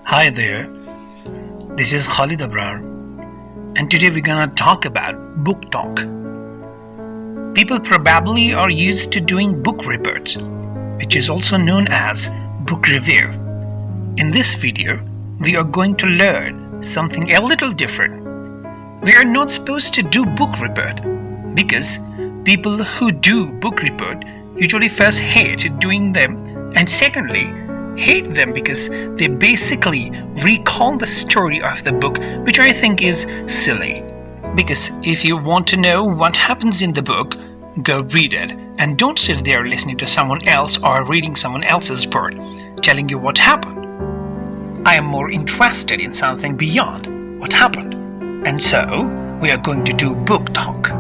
Hi there, this is Khalid Abrar, and today we're gonna talk about book talk. People probably are used to doing book reports, which is also known as book review. In this video, we are going to learn something a little different. We are not supposed to do book report because people who do book report usually first hate doing them, and secondly, hate them because they basically recall the story of the book, which I think is silly. Because if you want to know what happens in the book, go read it, and don't sit there listening to someone else or reading someone else's part telling you what happened. I am more interested in something beyond what happened, and so we are going to do book talk.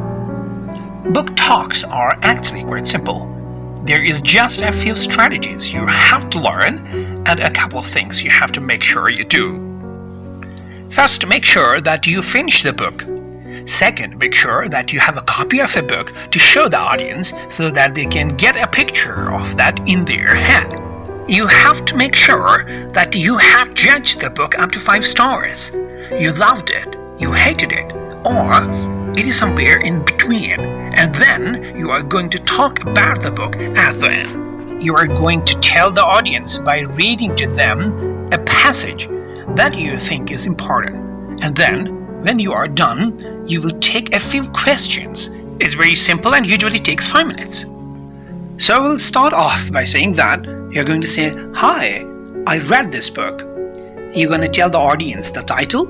Book talks are actually quite simple. There is just a few strategies you have to learn and a couple of things you have to make sure you do. First, make sure that you finish the book. Second, make sure that you have a copy of a book to show the audience so that they can get a picture of that in their head. You have to make sure that you have judged the book up to 5 stars. You loved it, you hated it, or it is somewhere in between, and then you are going to talk about the book at the end. You are going to tell the audience by reading to them a passage that you think is important, and then when you are done, you will take a few questions. It's very simple and usually takes 5 minutes. So we'll start off by saying that you're going to say, "Hi, I read this book." You're going to tell the audience the title.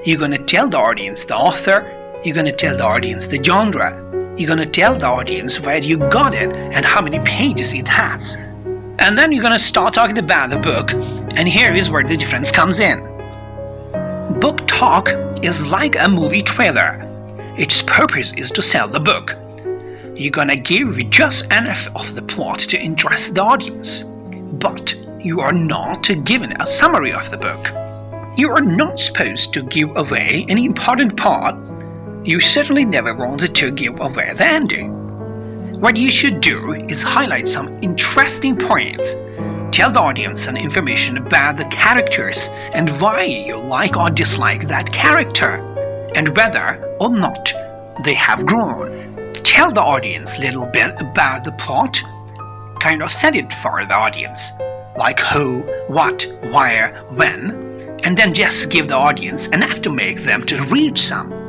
You're going to tell the audience the author. You're going to tell the audience the genre. You're going to tell the audience where you got it and how many pages it has. And then you're going to start talking about the book, and here is where the difference comes in. Book talk is like a movie trailer. Its purpose is to sell the book. You're going to give just enough of the plot to interest the audience, but you are not given a summary of the book. You are not supposed to give away any important part. You certainly never wanted to give away the ending. What you should do is highlight some interesting points. Tell the audience some information about the characters and why you like or dislike that character, and whether or not they have grown. Tell the audience a little bit about the plot. Kind of set it for the audience, like who, what, where, when, and then just give the audience enough to make them to read some.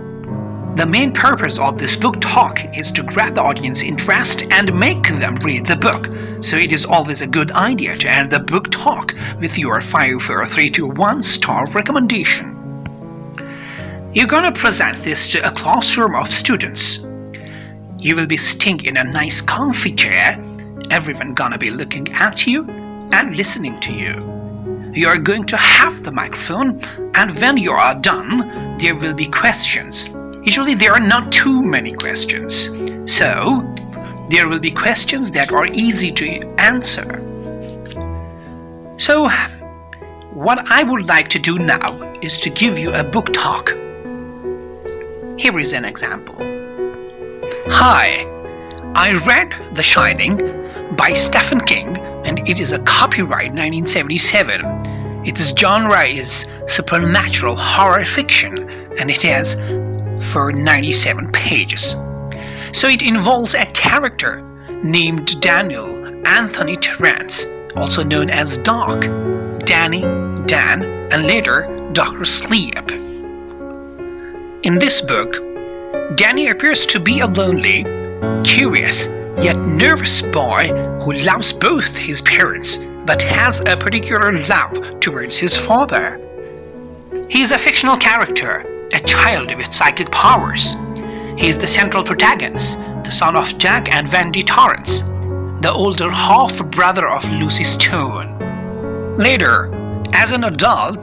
The main purpose of this book talk is to grab the audience interest and make them read the book, so it is always a good idea to end the book talk with your 5, 4, 3, 2, 1 star recommendation. You're gonna present this to a classroom of students. You will be sitting in a nice comfy chair. Everyone gonna be looking at you and listening to you. You are going to have the microphone, and when you are done, there will be questions. Usually there are not too many questions, so there will be questions that are easy to answer. So what I would like to do now is to give you a book talk. Here is an example. Hi, I read The Shining by Stephen King, and it is a copyright 1977. Its genre is supernatural horror fiction, and it has for 97 pages. So it involves a character named Daniel Anthony Terrence, also known as Doc, Danny, Dan, and later Dr. Sleep. In this book, Danny appears to be a lonely, curious, yet nervous boy who loves both his parents but has a particular love towards his father. He is a fictional character, a child with psychic powers. He is the central protagonist, the son of Jack and Wendy Torrance, the older half-brother of Lucy Stone. Later, as an adult,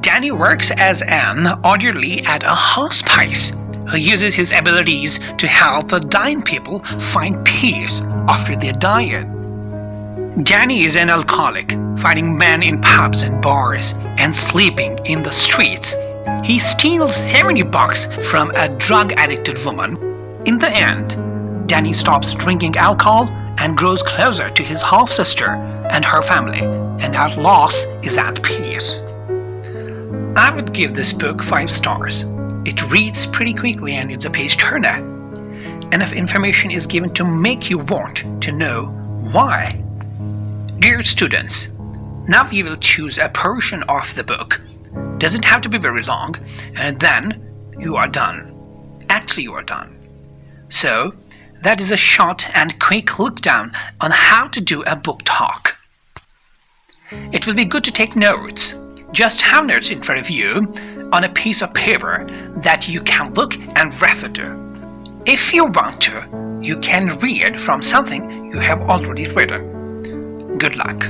Danny works as an orderly at a hospice who uses his abilities to help dying people find peace after they die. Danny is an alcoholic, finding men in pubs and bars and sleeping in the streets. He steals $70 from a drug-addicted woman. In the end, Danny stops drinking alcohol and grows closer to his half-sister and her family, and at last is at peace. I would give this book 5 stars. It reads pretty quickly and it's a page turner. Enough information is given to make you want to know why. Dear students, now you will choose a portion of the book. Doesn't have to be very long, and then you are done. Actually, you are done. So, that is a short and quick look down on how to do a book talk. It will be good to take notes. Just have notes in front of you on a piece of paper that you can look and refer to. If you want to, you can read from something you have already written. Good luck.